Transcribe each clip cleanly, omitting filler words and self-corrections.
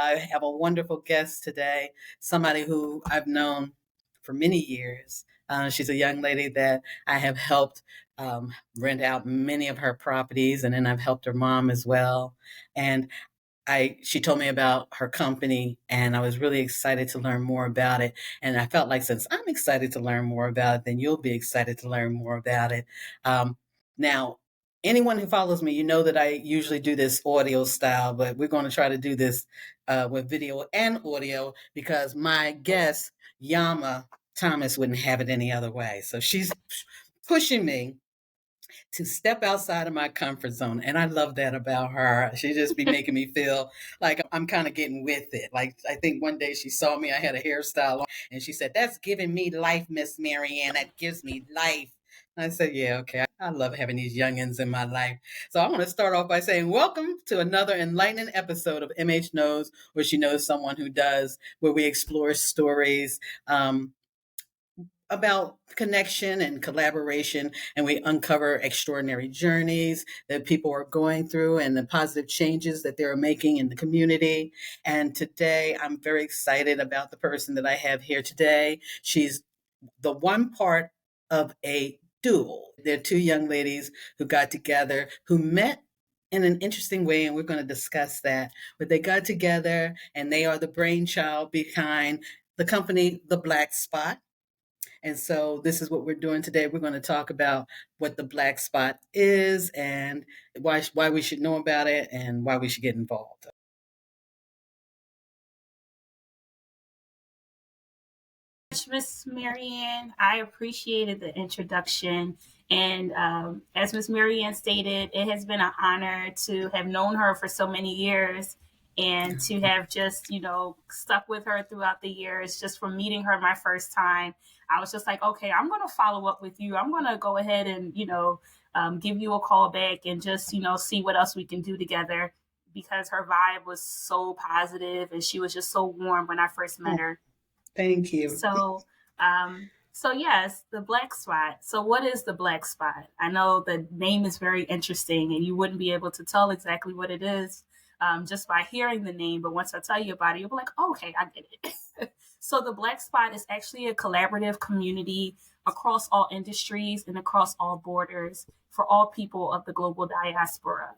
I have a wonderful guest today, somebody who I've known for many years. She's a young lady that I have helped rent out many of her properties, and then I've helped her mom as well. And she told me about her company, and I was really excited to learn more about it. And I felt like since I'm excited to learn more about it, then you'll be excited to learn more about it. Now, anyone who follows me, you know that I usually do this audio style, but we're going to try to do this with video and audio because my guest, Nyamah Thomas, wouldn't have it any other way. So she's pushing me to step outside of my comfort zone. And I love that about her. She just be making me feel like I'm kind of getting with it. Like, I think one day she saw me, I had a hairstyle on, and she said, "That's giving me life, Miss Marianne. That gives me life." And I said, yeah, okay. I love having these youngins in my life. So I want to start off by saying, welcome to another enlightening episode of MH Knows, where she knows someone who does, where we explore stories, about connection and collaboration, and we uncover extraordinary journeys that people are going through and the positive changes that they're making in the community. And today I'm very excited about the person that I have here today. She's the one part of a duo. They're two young ladies who got together, who met in an interesting way, and we're going to discuss that. But they got together, and they are the brainchild behind the company, The Black Spot. And so this is what we're doing today. We're going to talk about what the Black Spot is and why we should know about it and why we should get involved. Miss Marianne, I appreciated the introduction. And as Miss Marianne stated, it has been an honor to have known her for so many years and to have just, stuck with her throughout the years. Just from meeting her my first time, I was just like, okay, I'm going to follow up with you. I'm going to go ahead and, give you a call back and just, see what else we can do together, because her vibe was so positive and she was just so warm when I first met her. Thank you. So yes, the Black Spot. So what is the Black Spot? I know the name is very interesting and you wouldn't be able to tell exactly what it is just by hearing the name. But once I tell you about it, you'll be like, oh, okay, I get it. So the Black Spot is actually a collaborative community across all industries and across all borders for all people of the global diaspora.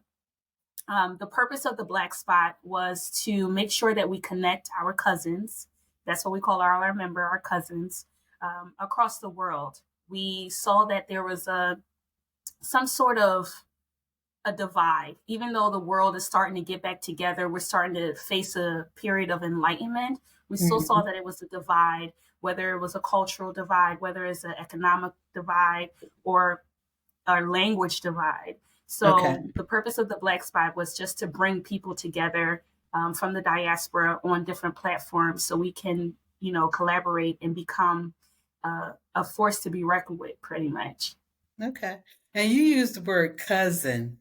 The purpose of the Black Spot was to make sure that we connect our cousins. That's what we call our cousins, across the world. We saw that there was some sort of a divide. Even though the world is starting to get back together, we're starting to face a period of enlightenment. We still saw that it was a divide, whether it was a cultural divide, whether it's an economic divide or a language divide. So The purpose of the Black Spot was just to bring people together from the diaspora on different platforms so we can, collaborate and become a force to be reckoned with, pretty much. Okay. And you used the word cousin.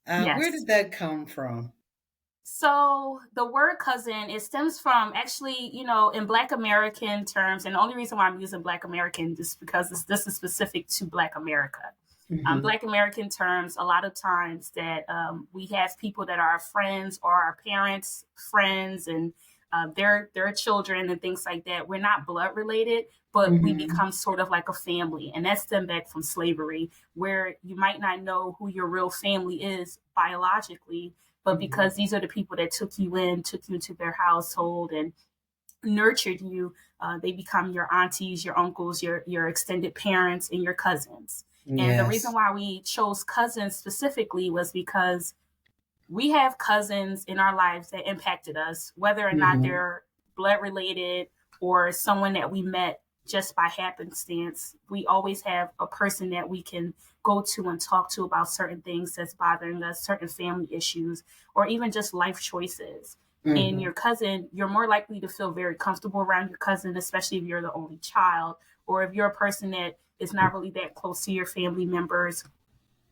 Yes. Where did that come from? So the word cousin, it stems from actually, in Black American terms, and the only reason why I'm using Black American is because this is specific to Black America. Black American terms, a lot of times that we have people that are our friends or our parents' friends and their children and things like that. We're not blood related, but we become sort of like a family. And that stemmed back from slavery, where you might not know who your real family is biologically, but because these are the people that took you into their household and nurtured you, they become your aunties, your uncles, your extended parents, and your cousins. And the reason why we chose cousins specifically was because we have cousins in our lives that impacted us, whether or not they're blood related or someone that we met just by happenstance. We always have a person that we can go to and talk to about certain things that's bothering us, certain family issues, or even just life choices. And your cousin, you're more likely to feel very comfortable around your cousin, especially if you're the only child, or if you're a person that is not really that close to your family members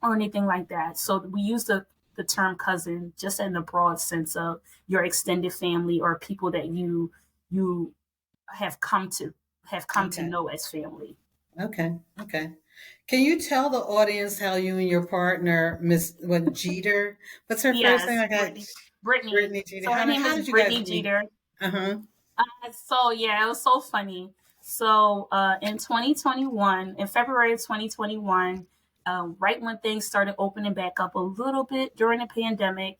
or anything like that. So we use the term cousin just in the broad sense of your extended family or people that you have come to know as family. Okay. Can you tell the audience how you and your partner, Miss Jeter, what's her first name? Brittany. Brittany Jeter. So her name How is did you guys Brittany meet? Jeter. So yeah, it was so funny. So in 2021, in February of 2021, right when things started opening back up a little bit during the pandemic,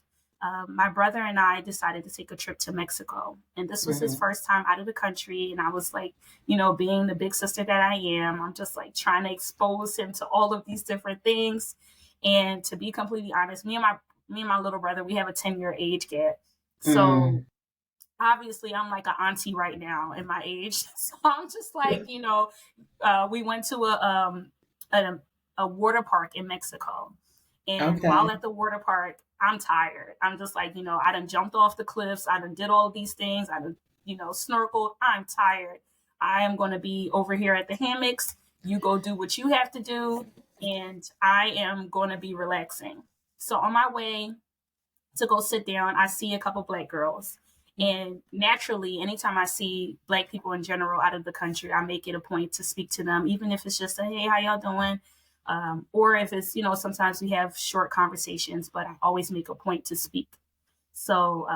my brother and I decided to take a trip to Mexico. And this was his first time out of the country. And I was like, being the big sister that I am, I'm just like trying to expose him to all of these different things. And to be completely honest, me and my little brother, we have a 10-year age gap. So obviously I'm like an auntie right now in my age. So I'm just like, we went to a water park in Mexico. And while at the water park, I'm tired. I'm just like, I done jumped off the cliffs. I done did all these things. I done, snorkeled. I'm tired. I am going to be over here at the hammocks. You go do what you have to do. And I am going to be relaxing. So on my way to go sit down, I see a couple Black girls. And naturally, anytime I see Black people in general out of the country, I make it a point to speak to them, even if it's just a, hey, how y'all doing? Or if it's, sometimes we have short conversations, but I always make a point to speak. So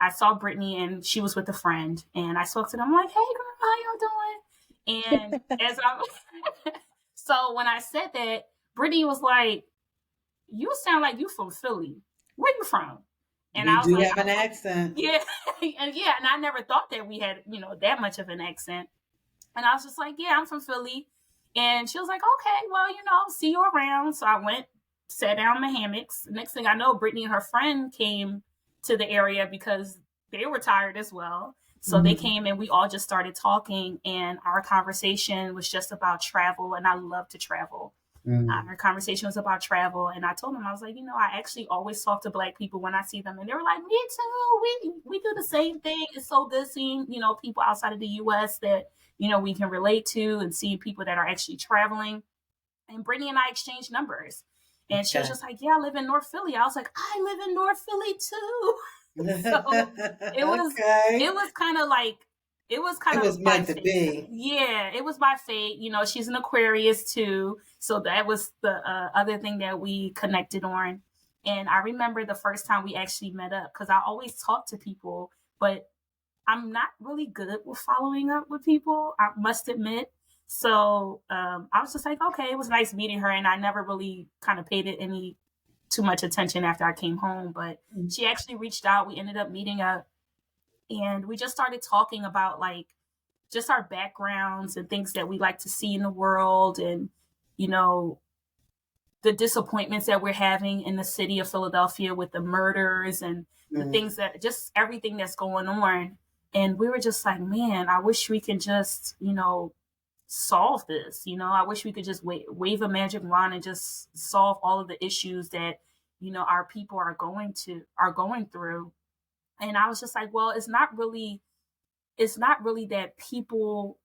I saw Brittany and she was with a friend, and I spoke to them. I'm like, hey, girl, how y'all doing? And as I'm, so when I said that, Brittany was like, you sound like you from Philly. Where you from? And I was like, have an accent. Yeah. And I never thought that we had, that much of an accent. And I was just like, yeah, I'm from Philly. And she was like, okay, well, see you around. So I went, sat down in the hammocks. Next thing I know, Brittany and her friend came to the area because they were tired as well. So they came and we all just started talking, and our conversation was just about travel. And I love to travel. Our conversation was about travel, and I told them, I was like, I actually always talk to Black people when I see them, and they were like, me too. We do the same thing. It's so good seeing people outside of the U.S. that we can relate to, and see people that are actually traveling. And Brittany and I exchanged numbers, and she was just like, yeah, I live in North Philly. I was like, I live in North Philly too. So it was kind of like. It was meant to be. Yeah, it was by fate. She's an Aquarius too. So that was the other thing that we connected on. And I remember the first time we actually met up, because I always talk to people, but I'm not really good with following up with people, I must admit. So I was just like, okay, it was nice meeting her. And I never really kind of paid it any too much attention after I came home. But she actually reached out. We ended up meeting up. And we just started talking about like just our backgrounds and things that we like to see in the world, and, the disappointments that we're having in the city of Philadelphia with the murders and the things that just everything that's going on. And we were just like, man, I wish we could just, solve this. I wish we could just wave a magic wand and just solve all of the issues that, our people are going through. And I was just like, well, it's not really that people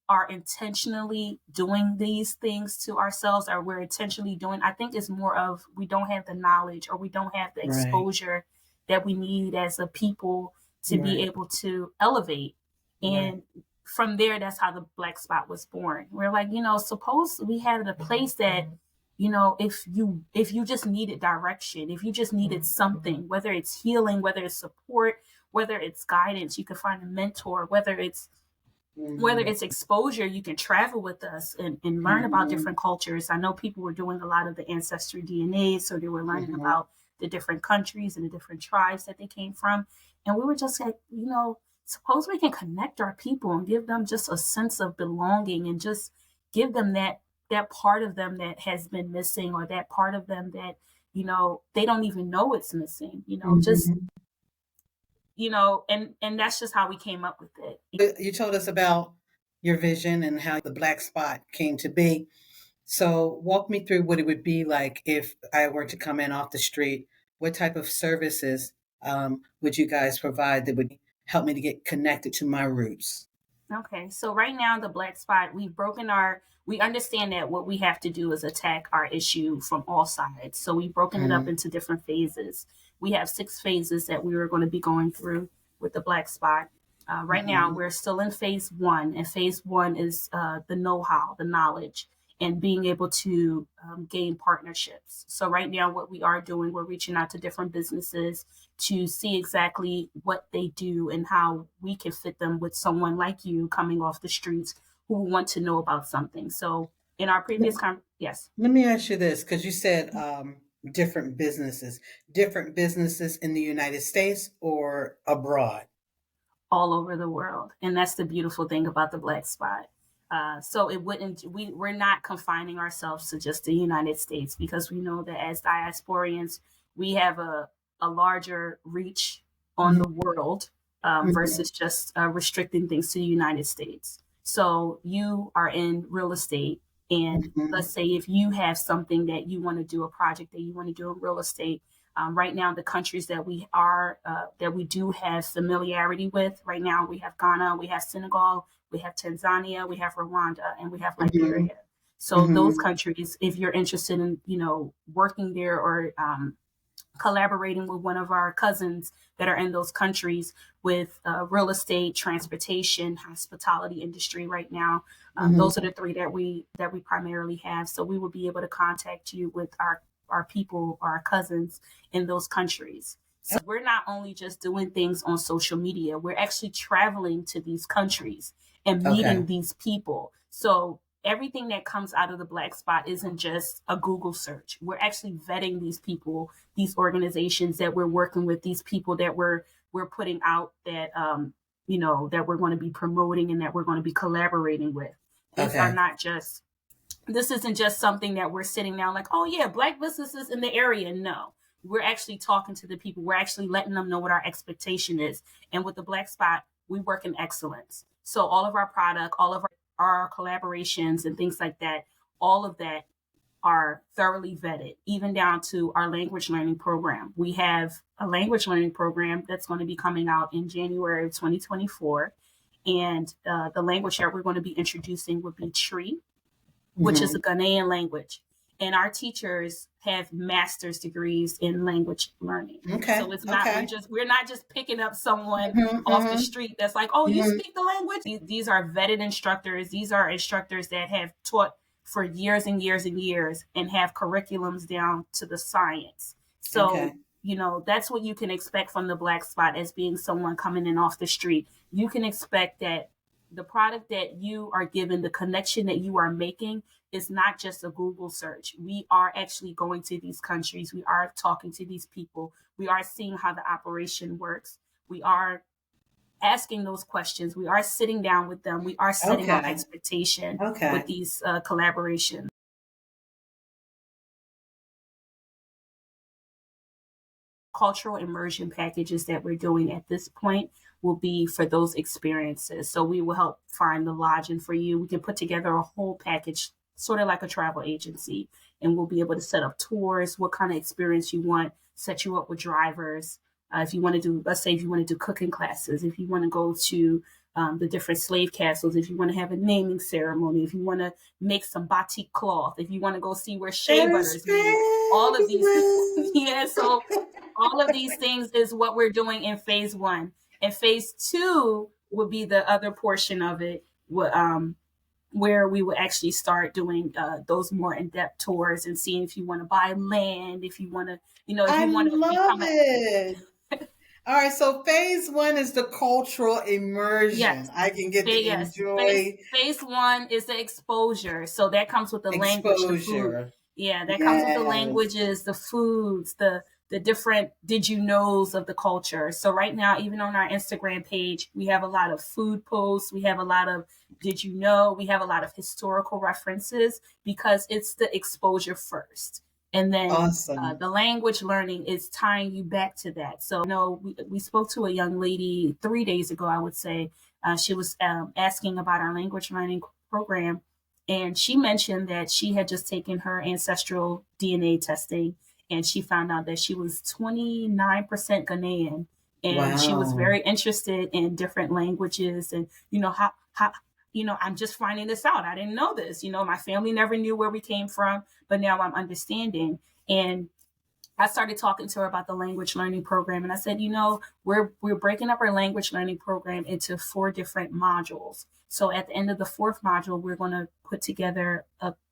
are intentionally doing these things to ourselves, or we're intentionally doing. I think it's more of we don't have the knowledge, or we don't have the exposure that we need as a people to be able to elevate. And from there, that's how the Black Spot was born. We're like, suppose we had a place that, if you just needed direction, if you just needed something, whether it's healing, whether it's support, whether it's guidance, you can find a mentor, whether it's exposure, you can travel with us and learn about different cultures. I know people were doing a lot of the ancestry DNA, so they were learning about the different countries and the different tribes that they came from. And we were just like, suppose we can connect our people and give them just a sense of belonging, and just give them that part of them that has been missing, or that part of them that, they don't even know it's missing, and that's just how we came up with it. You told us about your vision and how the Black Spot came to be. So walk me through what it would be like if I were to come in off the street. What type of services would you guys provide that would help me to get connected to my roots? Okay, so right now, the Black Spot, we understand that what we have to do is attack our issue from all sides. So we've broken it up into different phases. We have 6 phases that we were going to be going through with the Black Spot. Right now, we're still in phase 1, and phase 1 is the know-how, the knowledge. and being able to gain partnerships. So right now, what we are doing, we're reaching out to different businesses to see exactly what they do and how we can fit them with someone like you coming off the streets who want to know about something. So in our previous yes. Let me ask you this, because you said different businesses in the United States or abroad? All over the world. And that's the beautiful thing about the Black Spot. So it wouldn't, we're not confining ourselves to just the United States, because we know that as diasporians, we have a larger reach on the world versus just restricting things to the United States. So you are in real estate, and let's say if you have something that you want to do, a project that you want to do in real estate, right now, the countries that we do have familiarity with right now, we have Ghana, we have Senegal, we have Tanzania, we have Rwanda, and we have Liberia. So those countries, if you're interested in, working there or collaborating with one of our cousins that are in those countries with real estate, transportation, hospitality industry right now, those are the three that we primarily have. So we will be able to contact you with our people, our cousins in those countries. So we're not only just doing things on social media, we're actually traveling to these countries and meeting these people. So everything that comes out of the Black Spot isn't just a Google search. We're actually vetting these people, these organizations that we're working with, these people that we're putting out that, that we're going to be promoting and that we're going to be collaborating with. These are not just, this isn't just something that we're sitting down like, oh yeah, Black businesses in the area. No, we're actually talking to the people. We're actually letting them know what our expectation is. And with the Black Spot, we work in excellence. So all of our product, all of our collaborations and things like that, all of that are thoroughly vetted, even down to our language learning program. We have a language learning program that's going to be coming out in January of 2024. And the language that we're going to be introducing would be Tree, which is a Ghanaian language. And our teachers have master's degrees in language learning. So it's not, we're not just picking up someone off the street that's like, oh, you speak the language. These are vetted instructors. These are instructors that have taught for years and years and years and have curriculums down to the science. So, that's what you can expect from the Black Spot as being someone coming in off the street. You can expect that the product that you are given, the connection that you are making, is not just a Google search. We are actually going to these countries. We are talking to these people. We are seeing how the operation works. We are asking those questions. We are sitting down with them. We are setting our expectation with these collaborations. Cultural immersion packages that we're doing at this point will be for those experiences. So we will help find the lodging for you. We can put together a whole package, sort of like a travel agency, and we'll be able to set up tours, what kind of experience you want, set you up with drivers. If you want to do, let's say if you want to do cooking classes, if you want to go to the different slave castles, if you want to have a naming ceremony, if you want to make some batik cloth, if you want to go see where shea butter is made, all of these things. So all of these things is what we're doing in phase 1. And phase 2 will be the other portion of it, where we will actually start doing those more in-depth tours and seeing if you want to buy land, if you want to, if you want to become it. All right, so phase 1 is the cultural immersion. Yes. I can get to enjoy. Phase 1 is the exposure. So that comes with the language, the food. Yeah, that comes with the languages, the foods, the different did you knows of the culture. So right now, even on our Instagram page, we have a lot of food posts. We have a lot of did you know? We have a lot of historical references because it's the exposure first. And then the language learning is tying you back to that. So, we spoke to a young lady 3 days ago, I would say. She was asking about our language learning program. And she mentioned that she had just taken her ancestral DNA testing. And she found out that she was 29% Ghanaian. And she was very interested in different languages. And, how I'm just finding this out. I didn't know this. My family never knew where we came from, but now I'm understanding. And I started talking to her about the language learning program. And I said, we're breaking up our language learning program into 4 different modules. So at the end of the 4th module, we're going to put together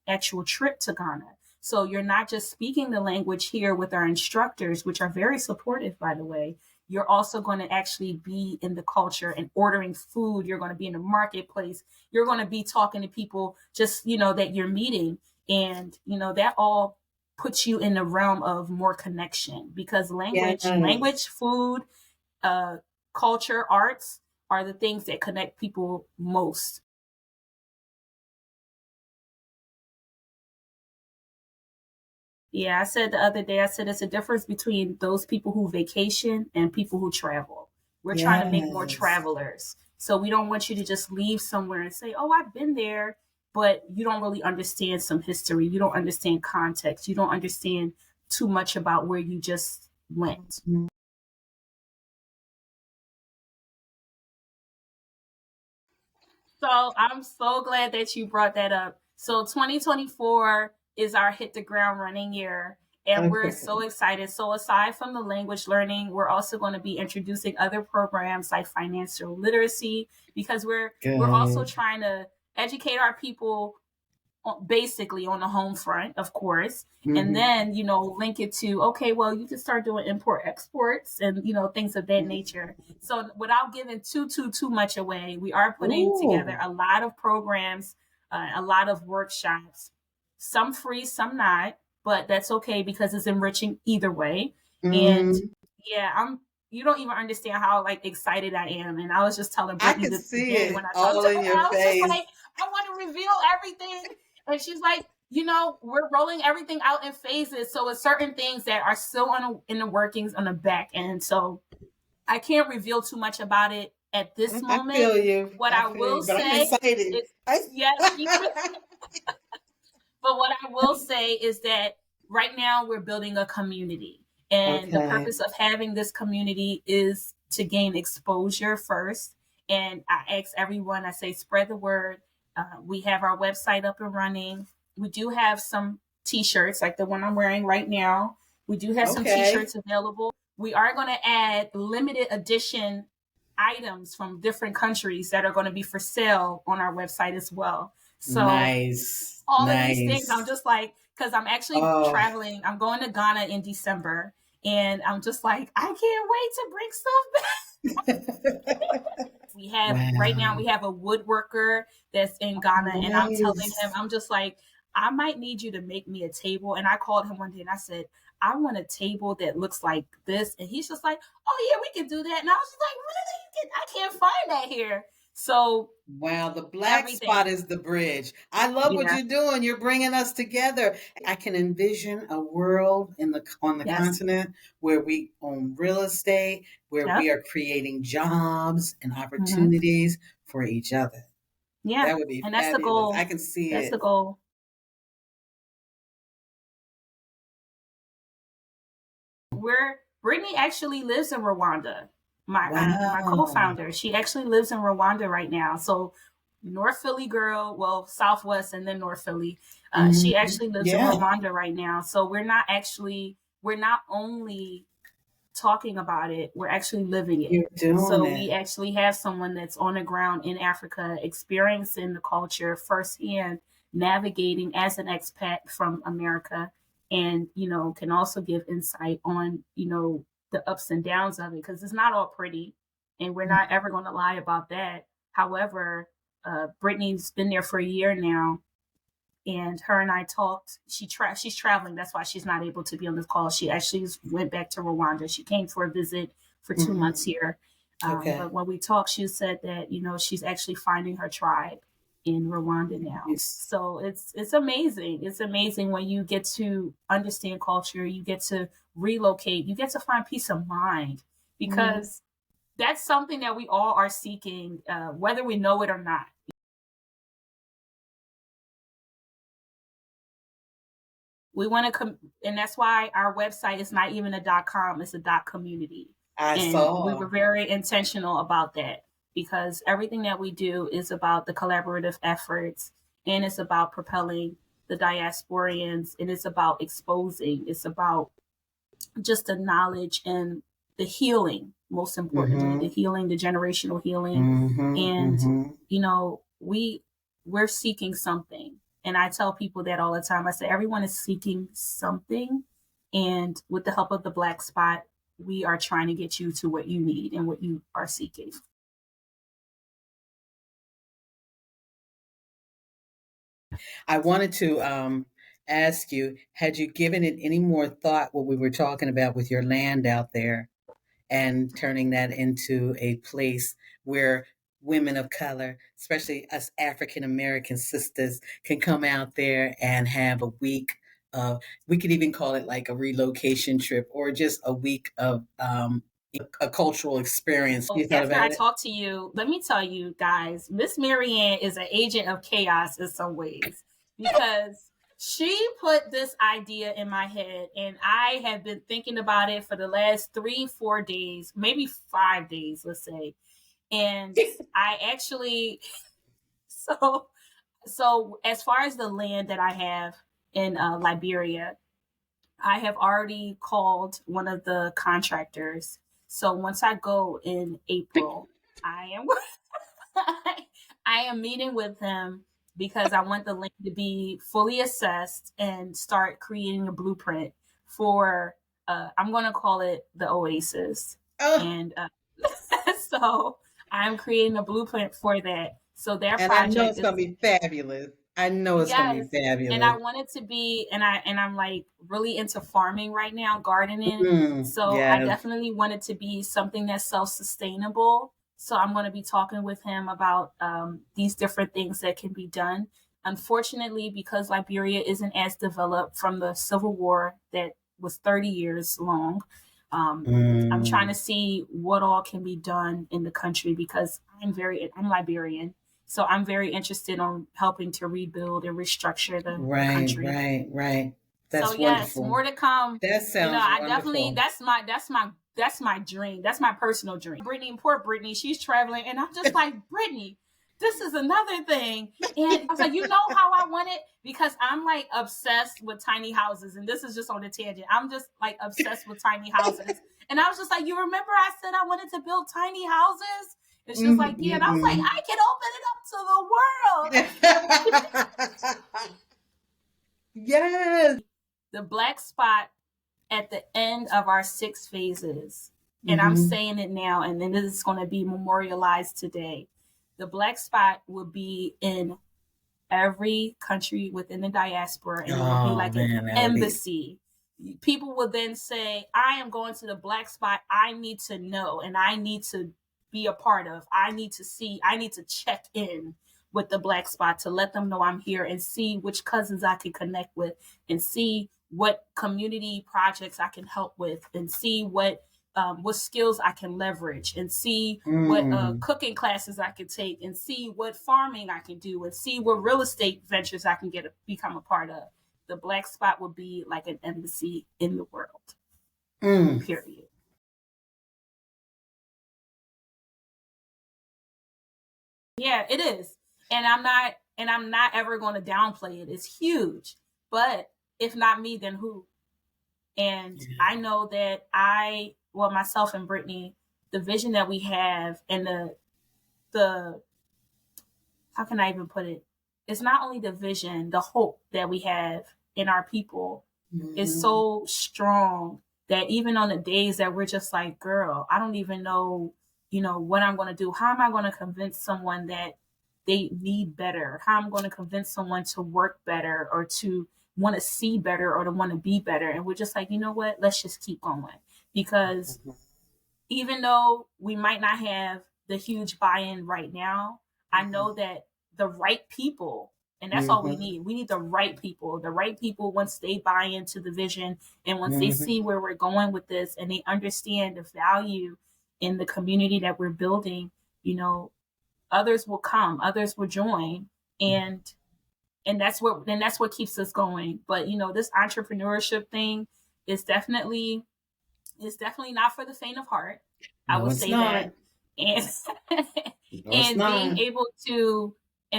actual trip to Ghana. So you're not just speaking the language here with our instructors, which are very supportive, by the way. You're also going to actually be in the culture and ordering food. You're going to be in the marketplace. You're going to be talking to people just, that you're meeting. And, that all puts you in the realm of more connection, because language, food, culture, arts are the things that connect people most. Yeah, I said the other day, it's a difference between those people who vacation and people who travel. We're trying to make more travelers. So we don't want you to just leave somewhere and say, oh, I've been there, but you don't really understand some history. You don't understand context. You don't understand too much about where you just went. So I'm so glad that you brought that up. So 2024 is our hit the ground running year. And we're so excited. So aside from the language learning, we're also going to be introducing other programs like financial literacy, because we're also trying to educate our people basically on the home front, of course, and then link it to, okay, well, you can start doing import exports and things of that nature. So without giving too much away, we are putting together a lot of programs, a lot of workshops, some free, some not, but that's okay because it's enriching either way. And yeah, you don't even understand how excited I am. And I was just telling Brittany today when I talked to her, I was just like, I want to reveal everything. And she's like, we're rolling everything out in phases. So it's certain things that are still in the workings on the back end. So I can't reveal too much about it at this moment. I feel you. What I will say, I'm excited. Yes, but what I will say is that right now we're building a community. And the purpose of having this community is to gain exposure first. And I ask everyone, I say, spread the word. We have our website up and running. We do have some t-shirts like the one I'm wearing right now. We do have some t-shirts available. We are going to add limited edition items from different countries that are going to be for sale on our website as well. So all of these things, I'm just like, because I'm actually traveling. I'm going to Ghana in December. And I'm just like, I can't wait to bring stuff back. We have right now, we have a woodworker that's in Ghana. And I'm telling him, I'm just like, I might need you to make me a table. And I called him one day and I said, I want a table that looks like this. And he's just like, oh, yeah, we can do that. And I was just like, really? I can't find that here. So wow, the black spot is the bridge. I love what you're doing. You're bringing us together. I can envision a world on the continent where we own real estate, where we are creating jobs and opportunities for each other. Yeah, that would be and fabulous. That's the goal. I can see that's the goal. Brittany actually lives in Rwanda. My co-founder, she actually lives in Rwanda right now. So North Philly girl, well, Southwest and then North Philly. She actually lives in Rwanda right now. So we're not only talking about it, we're actually living it. We actually have someone that's on the ground in Africa, experiencing the culture firsthand, navigating as an expat from America, and can also give insight on the ups and downs of it, because it's not all pretty, and we're not ever going to lie about that. However, Brittany's been there for a year now, and her and I talked. She's traveling. That's why she's not able to be on this call. She actually went back to Rwanda. She came for a visit for 2 months here. But when we talked, she said that, she's actually finding her tribe in Rwanda now. So it's amazing. It's amazing when you get to understand culture, you get to relocate, you get to find peace of mind, because that's something that we all are seeking, whether we know it or not. We want to and that's why our website is not even a .com, it's a .community. We were very intentional about that, because everything that we do is about the collaborative efforts, and it's about propelling the diasporians, and it's about exposing, it's about just the knowledge and the healing, most importantly, the healing, the generational healing. And we're seeking something, And I tell people that all the time. I say, everyone is seeking something. And with the help of the Black Spot, we are trying to get you to what you need and what you are seeking. I wanted to ask you, had you given it any more thought what we were talking about with your land out there and turning that into a place where women of color, especially us African American sisters, can come out there and have a week of, we could even call it like a relocation trip or just a week of a cultural experience. You thought After about I it? talk to you, let me tell you guys, Miss Marianne is an agent of chaos in some ways, because she put this idea in my head and I have been thinking about it for the last 3-4 days, maybe 5 days, let's say. And I actually, so as far as the land that I have in Liberia, I have already called one of the contractors. So once I go in April, I am I am meeting with him because I want the land to be fully assessed and start creating a blueprint for I'm going to call it the Oasis. Oh. And so I'm creating a blueprint for that. So their And I know project it's is, going to be fabulous. I know it's going to be fabulous. and I want it to be, and I'm like really into farming right now, gardening. So I definitely want it to be something that's self-sustainable. So I'm going to be talking with him about these different things that can be done. Unfortunately, because Liberia isn't as developed from the Civil War that was 30 years long, I'm trying to see what all can be done in the country, because I'm Liberian. So I'm very interested in helping to rebuild and restructure the country. Right. That's so yes, wonderful. More to come. That sounds I wonderful. definitely, that's my dream. That's my personal dream. Brittany, poor Brittany, she's traveling, and I'm just like, Brittany, this is another thing. And I was like, you know how I want it? Because I'm like obsessed with tiny houses. And this is just on a tangent. I'm just like obsessed with tiny houses. And I was just like, you remember I said I wanted to build tiny houses? And she was like, yeah. And I was like, I can open it up to the world. Yes. The Black Spot at the end of our 6 phases. And I'm saying it now, and then this is going to be memorialized today. The Black Spot will be in every country within the diaspora, and it will be like an embassy. People will then say, I am going to the Black Spot. I need to know, and I need to be a part of. I need to see, I need to check in with the Black Spot to let them know I'm here, and see which cousins I can connect with, and see what community projects I can help with, and see what skills I can leverage, and see what cooking classes I can take, and see what farming I can do, and see what real estate ventures I can become a part of. The Black Spot will be like an embassy in the world. Period. Yeah, it is. And I'm not ever going to downplay it. It's huge. But if not me, then who? And I know that myself and Brittany, the vision that we have, and the how can I even put it? It's not only the vision, the hope that we have in our people is so strong that even on the days that we're just like, girl, I don't even know, what I'm going to do. How am I going to convince someone that they need better? How I'm going to convince someone to work better, or to want to see better, or to want to be better? And we're just like, you know what? Let's just keep going. Because even though we might not have the huge buy-in right now, I know that the right people, and that's all we need. We need the right people. The right people, once they buy into the vision, and once they see where we're going with this, and they understand the value in the community that we're building, others will come, others will join, and that's what keeps us going. But this entrepreneurship thing is definitely not for the faint of heart. I would say that. And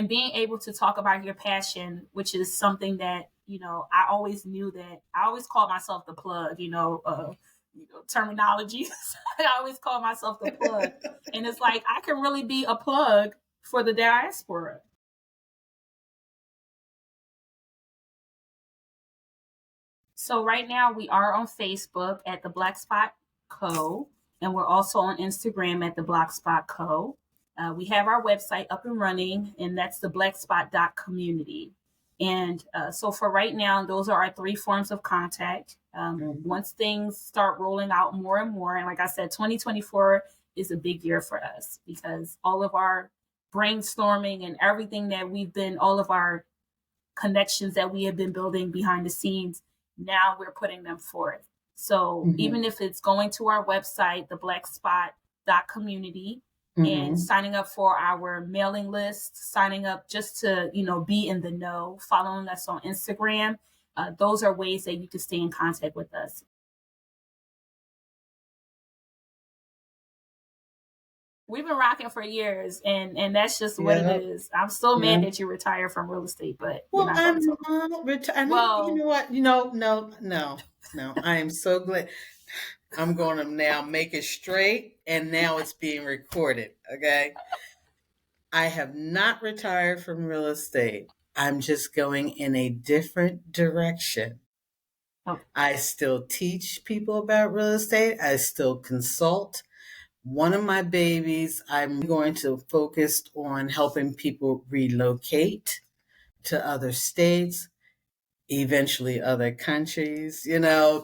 being able to talk about your passion, which is something that I always knew that I always called myself the plug. Terminology. I always call myself the plug, and it's like I can really be a plug for the diaspora. So right now we are on Facebook at the Black Spot Co. And we're also on Instagram at the Black Spot Co. We have our website up and running, and that's the blackspot.community. And so for right now, those are our 3 forms of contact. Once things start rolling out more and more, and like I said, 2024 is a big year for us because all of our brainstorming and everything that all of our connections that we have been building behind the scenes, now we're putting them forth. So even if it's going to our website, the blackspot.community, and signing up for our mailing list, signing up just to, be in the know, following us on Instagram, those are ways that you can stay in contact with us. We've been rocking for years, and that's just what it is. I'm still mad that you retired from real estate, but I'm not retired. Well, you know what? No. I am so glad. I'm going to now make it straight, and now it's being recorded. Okay. I have not retired from real estate. I'm just going in a different direction. Okay. I still teach people about real estate. I still consult. One of my babies, I'm going to focus on helping people relocate to other states, eventually other countries,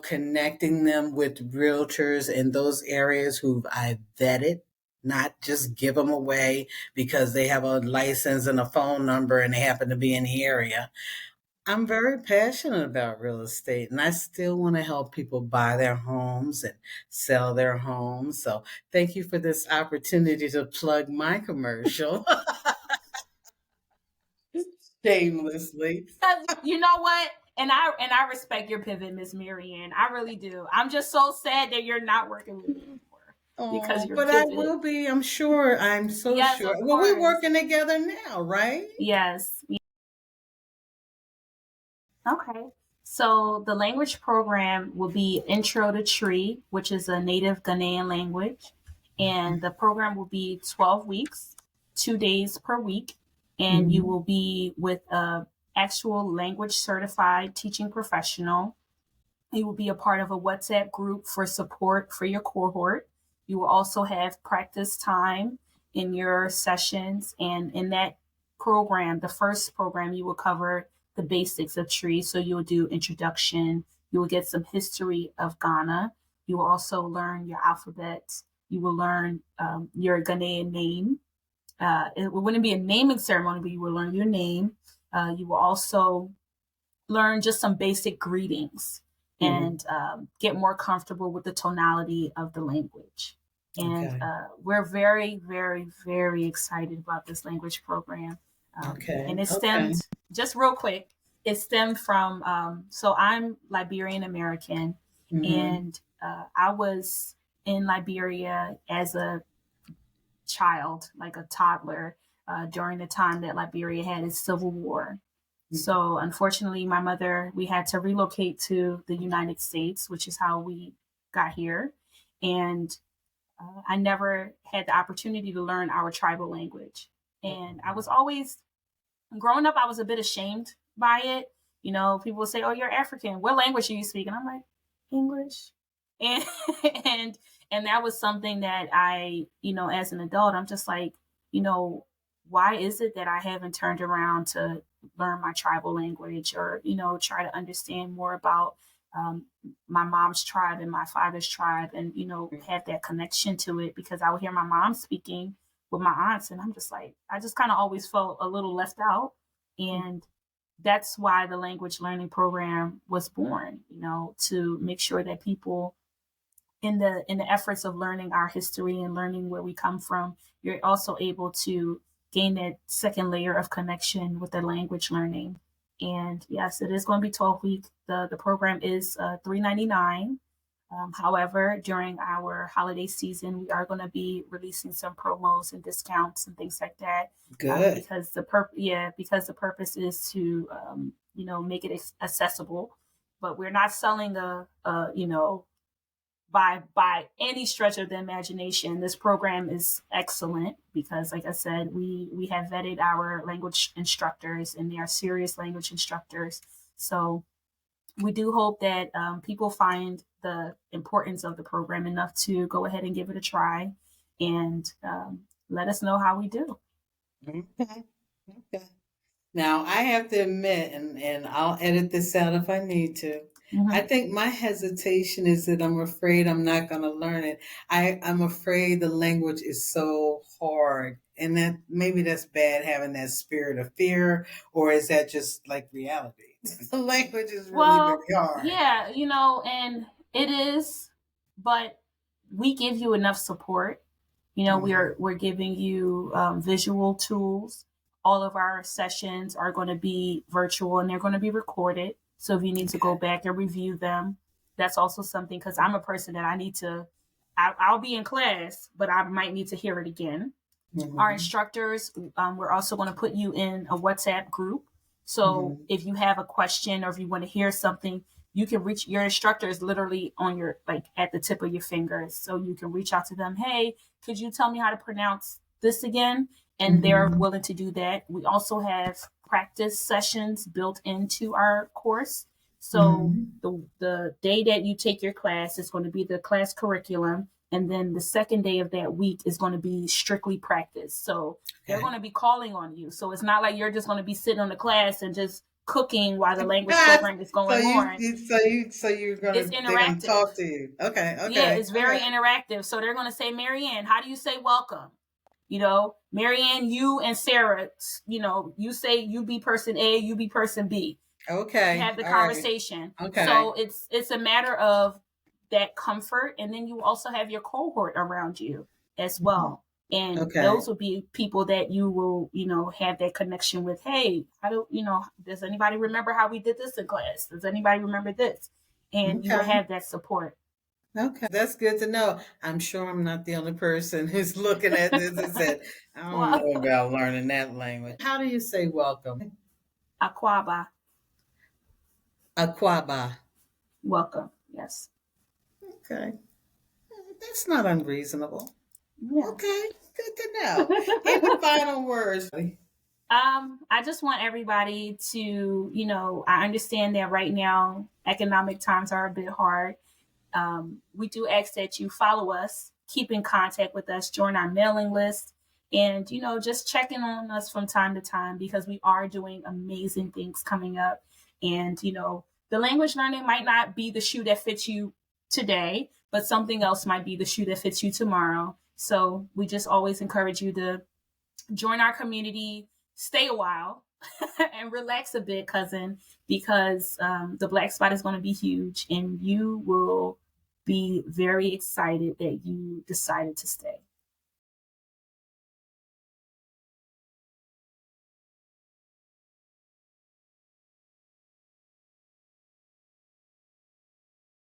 connecting them with realtors in those areas who I've vetted, not just give them away because they have a license and a phone number and they happen to be in the area. I'm very passionate about real estate, and I still want to help people buy their homes and sell their homes. So thank you for this opportunity to plug my commercial. Shamelessly. You know what? And I respect your pivot, Miss Marianne. I really do. I'm just so sad that you're not working with me anymore. Because but pivot. I will be, I'm sure. I'm so sure. Well, we're working together now, right? Yes. Okay. So the language program will be Intro to Tree, which is a native Ghanaian language. And the program will be 12 weeks, 2 days per week. And you will be with a actual language certified teaching professional. You will be a part of a WhatsApp group for support for your cohort. You will also have practice time in your sessions. And in that program, the first program, you will cover the basics of Tree. So you will do introduction. You will get some history of Ghana. You will also learn your alphabet. You will learn your Ghanaian name. It wouldn't be a naming ceremony, but you will learn your name. You will also learn just some basic greetings and get more comfortable with the tonality of the language. And we're very, very, very excited about this language program. And it stemmed, just real quick, it stemmed from, so I'm Liberian American, and I was in Liberia as a child, like a toddler, during the time that Liberia had its civil war. So unfortunately, my mother, we had to relocate to the United States, which is how we got here. And I never had the opportunity to learn our tribal language. And I was always, growing up, I was a bit ashamed by it. People would say, "Oh, you're African. What language do you speak?" And I'm like, English. And and that was something that I, as an adult, I'm just like, why is it that I haven't turned around to learn my tribal language or, try to understand more about my mom's tribe and my father's tribe and, have that connection to it, because I would hear my mom speaking with my aunts and I'm just like, I just kind of always felt a little left out. And that's why the language learning program was born, to make sure that people in the efforts of learning our history and learning where we come from, you're also able to gain that second layer of connection with the language learning. And yes, it is going to be 12 weeks. The program is $3.99. However, during our holiday season, we are going to be releasing some promos and discounts and things like that. Good. Because the purpose is to make it accessible. But we're not selling by any stretch of the imagination. This program is excellent because, like I said, we have vetted our language instructors and they are serious language instructors. So we do hope that people find the importance of the program enough to go ahead and give it a try, and let us know how we do. Okay. Okay. Now, I have to admit, and I'll edit this out if I need to. Mm-hmm. I think my hesitation is that I'm afraid I'm not going to learn it. I'm afraid the language is so hard, and that maybe that's bad, having that spirit of fear, or is that just like reality? The language is really very hard. Yeah, and it is, but we give you enough support. Mm-hmm. we're giving you visual tools. All of our sessions are going to be virtual, and they're going to be recorded. So if you need to go back and review them, that's also something, because I'm a person that I'll be in class, but I might need to hear it again. Mm-hmm. Our instructors, we're also going to put you in a WhatsApp group. So mm-hmm. if you have a question, or if you want to hear something, you can reach your instructors literally on your, at the tip of your fingers. So you can reach out to them. Hey, could you tell me how to pronounce this again? And mm-hmm. they're willing to do that. We also have practice sessions built into our course. So mm-hmm. the day that you take your class is going to be the class curriculum. And then the second day of that week is going to be strictly practice. So they're going to be calling on you. So it's not like you're just going to be sitting on the class and just cooking while the language program is going on. So you're going to talk to you. Okay. Yeah, it's very interactive. So they're going to say, Marianne, how do you say welcome? Marianne, you and Sarah, you say you be person A, you be person B. Okay. You have the conversation. Right. Okay. So it's a matter of that comfort. And then you also have your cohort around you as well. And those will be people that you will, have that connection with. Hey, does anybody remember how we did this in class? Does anybody remember this? And you will have that support. Okay, that's good to know. I'm sure I'm not the only person who's looking at this and said, I don't know about learning that language. How do you say welcome? Akwaba. Akwaba. Welcome, yes. Okay. That's not unreasonable. Yeah. Okay, good to know. Any final words? I just want everybody to, I understand that right now economic times are a bit hard. We do ask that you follow us, keep in contact with us, join our mailing list, and, just checking on us from time to time, because we are doing amazing things coming up. And, the language learning might not be the shoe that fits you today, but something else might be the shoe that fits you tomorrow. So we just always encourage you to join our community, stay a while and relax a bit, cousin, because the Black Spot is going to be huge, and you will be very excited that you decided to stay.